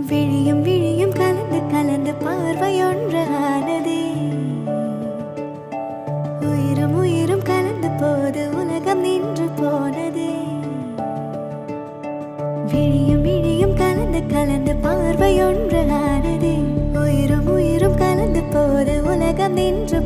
விழியும் விழியும் கலந்து கலந்து பார்வையொன்று ஆனதே. உயிரும் உயிரும் கலந்து போது உலகம் நின்று போனதே. விழியும் விழியும் கலந்து கலந்து பார்வையொன்று ஆனதே. உயிரும் உயிரும் கலந்து போது உலகம் நின்று